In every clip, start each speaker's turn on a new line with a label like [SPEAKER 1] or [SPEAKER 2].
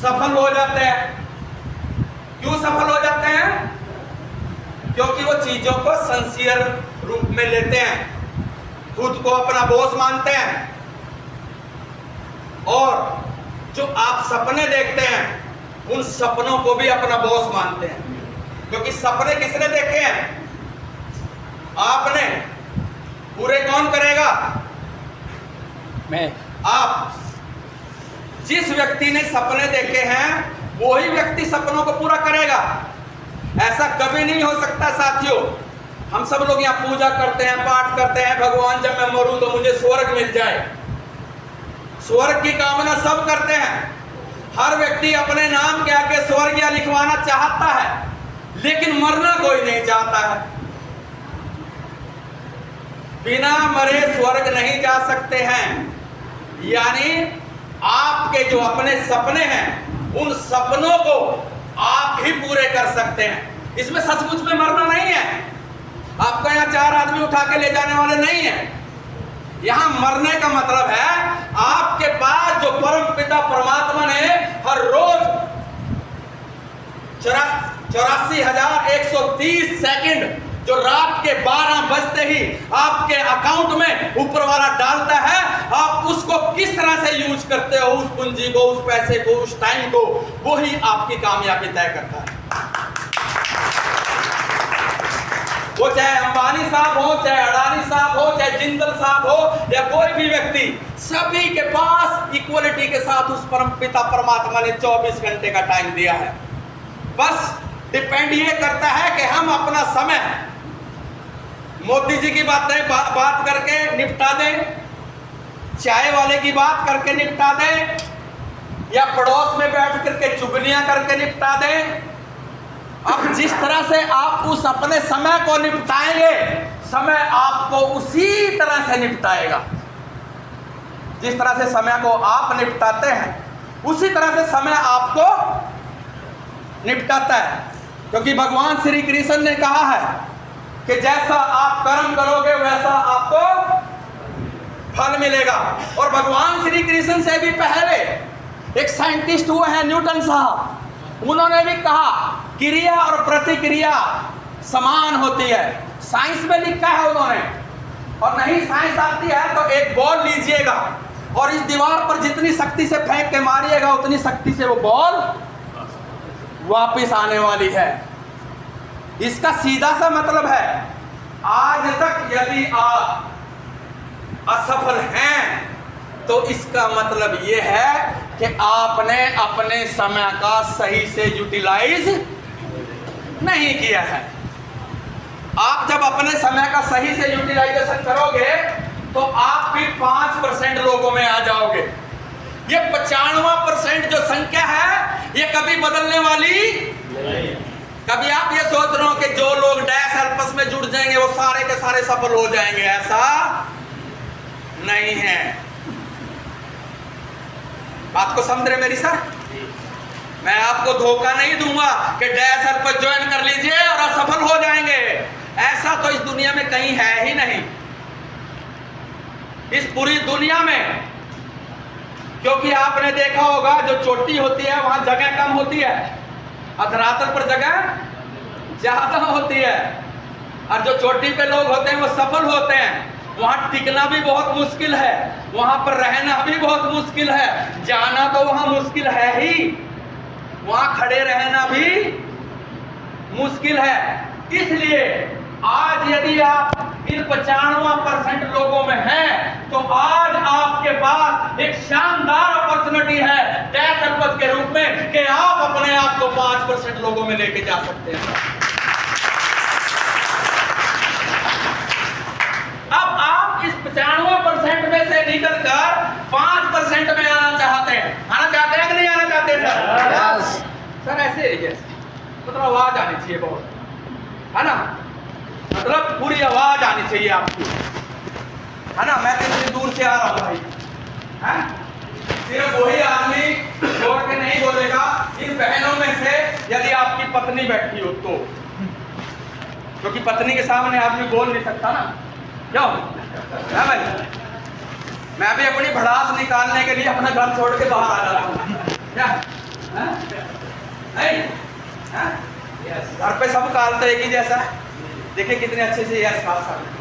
[SPEAKER 1] सफल हो जाते हैं। क्यों सफल हो जाते हैं? क्योंकि वो चीजों को सिंसियर रूप में लेते हैं, खुद को अपना बॉस मानते हैं। और जो आप सपने देखते हैं उन सपनों को भी अपना बॉस मानते हैं। क्योंकि सपने किसने देखे हैं? आपने। पूरे कौन करेगा?
[SPEAKER 2] मैं।
[SPEAKER 1] आप। जिस व्यक्ति ने सपने देखे हैं वही व्यक्ति सपनों को पूरा करेगा। ऐसा कभी नहीं हो सकता साथियों। हम सब लोग यहाँ पूजा करते हैं, पाठ करते हैं, भगवान जब मैं मरूं तो मुझे स्वर्ग मिल जाए, स्वर्ग की कामना सब करते हैं। हर व्यक्ति अपने नाम के आगे स्वर्ग या लिखवाना चाहता है, लेकिन मरना कोई नहीं चाहता है। बिना मरे स्वर्ग नहीं जा सकते हैं। यानी आपके जो अपने सपने हैं उन सपनों को आप ही पूरे कर सकते हैं। इसमें सचमुच में मरना नहीं है। आपको यहाँ 4 आदमी उठा के ले जाने वाले नहीं है। यहाँ मरने का मतलब है आपके पास जो परम पिता परमात्मा ने हर रोज 84,130 सेकंड जो रात के 12 बजते ही आपके अकाउंट में ऊपर वाला डालता है, आप उसको किस तरह से यूज करते हो, उस पूंजी को, उस पैसे को, उस टाइम को, वो ही आपकी कामयाबी तय करता है। वो चाहे अंबानी साहब हो, चाहे अडानी साहब हो, चाहे जिंदल साहब हो, या कोई भी व्यक्ति, सभी के पास इक्वलिटी के साथ उस परम पिता परमात्मा ने 24 घंटे का टाइम दिया है। बस डिपेंड ये करता है कि हम अपना समय मोदी जी की बात करके निपटा दें, चाय वाले की बात करके निपटा दें, या पड़ोस में बैठ करके चुगलियां करके निपटा दें। अब जिस तरह से आप उस अपने समय को निपटाएंगे, समय आपको उसी तरह से निपटाएगा। जिस तरह से समय को आप निपटाते हैं उसी तरह से समय आपको निपटाता है। क्योंकि भगवान श्री कृष्ण ने कहा है कि जैसा आप कर्म करोगे वैसा आपको फल मिलेगा। और भगवान श्री कृष्ण से भी पहले एक साइंटिस्ट हुए हैं न्यूटन साहब, उन्होंने भी कहा क्रिया और प्रतिक्रिया समान होती है। साइंस में लिखा है उन्होंने। और नहीं साइंस आती है तो एक बॉल लीजिएगा और इस दीवार पर जितनी शक्ति से फेंक के मारिएगा उतनी शक्ति से वो बॉल वापस आने वाली है। इसका सीधा सा मतलब है, आज तक यदि आप असफल हैं तो इसका मतलब यह है कि आपने अपने समय का सही से यूटिलाइज नहीं किया है। आप जब अपने समय का सही से यूटिलाइजेशन करोगे तो आप भी 5% लोगों में आ जाओगे। ये 95% जो संख्या है ये कभी बदलने वाली नहीं। कभी आप ये सोच रहे हो कि जो लोग डैश हेल्पस में जुड़ जाएंगे वो सारे के सारे सफल हो जाएंगे, ऐसा नहीं है। बात को समझ रहे मेरी सर? मैं आपको धोखा नहीं दूंगा कि डैश हेल्पस ज्वाइन कर लीजिए और असफल हो जाएंगे। ऐसा तो इस दुनिया में कहीं है ही नहीं, इस पूरी दुनिया में। क्योंकि आपने देखा होगा जो चोटी होती है वहां जगह कम होती है और धरातल पर जगह ज्यादा होती है। और जो चोटी पे लोग होते हैं वो सफल होते हैं। वहां टिकना भी बहुत मुश्किल है, वहां पर रहना भी बहुत मुश्किल है, जाना तो वहां मुश्किल है ही, वहां खड़े रहना भी मुश्किल है। इसलिए आज यदि आप इन 95% लोगों में हैं तो आज आपके पास एक शानदार अपॉर्चुनिटी है डैश हेल्पस के रूप में कि आप अपने आप को 5% लोगों में लेके जा सकते हैं। अब आप इस 95% में से निकलकर 5% में आना चाहते हैं। आना चाहते हैं कि नहीं आना चाहते सर? सर ऐसे ही है, मतलब आवाज आनी चाहिए बहुत, है ना? मतलब पूरी आवाज आनी चाहिए आपकी, है ना? मैं तो इतनी दूर से आ रहा हूँ भाई, है? सिर्फ वही आदमी जोड़ के नहीं बोलेगा। इन बहनों में से यदि आपकी पत्नी बैठी हो तो, क्योंकि पत्नी के सामने आदमी बोल नहीं सकता ना, क्यों है भाई? मैं भी अपनी भड़ास निकालने के लिए अपना घर छोड़ के बाहर आ जा रहा हूँ क्या? हाँ? नहीं हाँ? घर पे सब कालते एक ही जैसा है। देखिए कितने अच्छे से यस खा सकते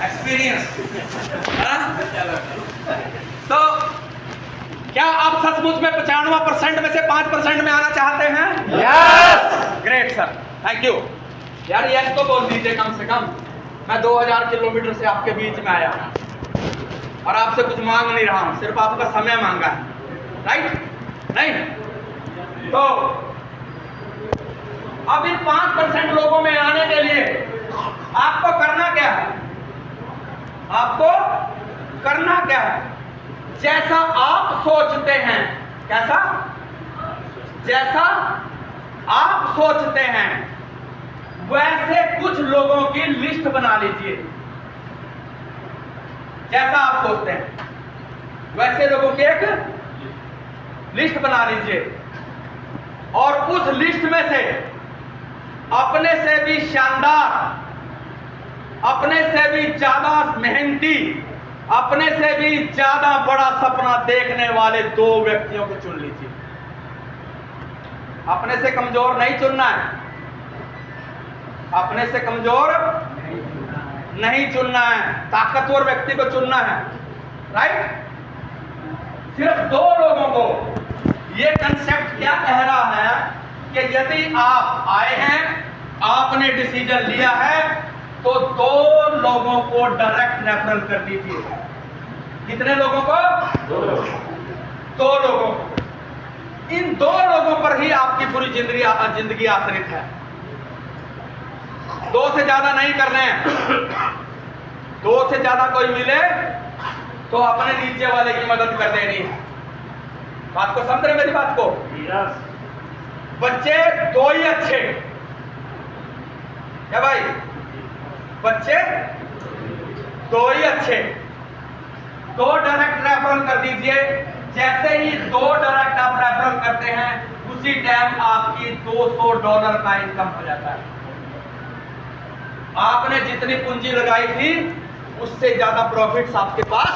[SPEAKER 1] एक्सपीरियंस। तो क्या आप सचमुच में 95% में से 5% में आना चाहते हैं?
[SPEAKER 2] Yes.
[SPEAKER 1] Great sir, thank you. यार यस तो बोल दीजिए कम से कम। मैं 2000 किलोमीटर से आपके बीच में आया हूं और आपसे कुछ मांग नहीं रहा हूं, सिर्फ आपका समय मांगा है, राइट? नहीं तो अब इन 5% लोगों में आने के लिए आपको करना क्या है? आपको करना क्या है? जैसा आप सोचते हैं, कैसा? जैसा आप सोचते हैं वैसे कुछ लोगों की लिस्ट बना लीजिए। जैसा आप सोचते हैं वैसे लोगों की एक लिस्ट बना लीजिए और उस लिस्ट में से अपने से भी शानदार, अपने से भी ज्यादा मेहनती, अपने से भी ज्यादा बड़ा सपना देखने वाले 2 व्यक्तियों को चुन लीजिए। अपने से कमजोर नहीं चुनना है, अपने से कमजोर नहीं चुनना है, ताकतवर व्यक्ति को चुनना है, राइट? सिर्फ 2 लोगों को। ये कंसेप्ट क्या कह रहा है कि यदि आप आए हैं, आपने डिसीजन लिया है, तो 2 लोगों को डायरेक्ट रेफरल कर दीजिए। कितने लोगों को? 2 लोगों को। इन 2 लोगों पर ही आपकी पूरी जिंदगी आश्रित है। 2 से ज्यादा नहीं करने हैं। 2 से ज्यादा कोई मिले तो अपने नीचे वाले की मदद कर देनी है। बात को समझ रहे मेरी बात को? बच्चे 2 ही अच्छे क्या भाई? बच्चे 2 ही अच्छे। 2 डायरेक्ट रेफरल कर दीजिए। जैसे ही 2 डायरेक्ट आप रेफरल करते हैं उसी टाइम आपकी $200 का इनकम हो जाता है। आपने जितनी पूंजी लगाई थी उससे ज्यादा प्रॉफिट्स आपके पास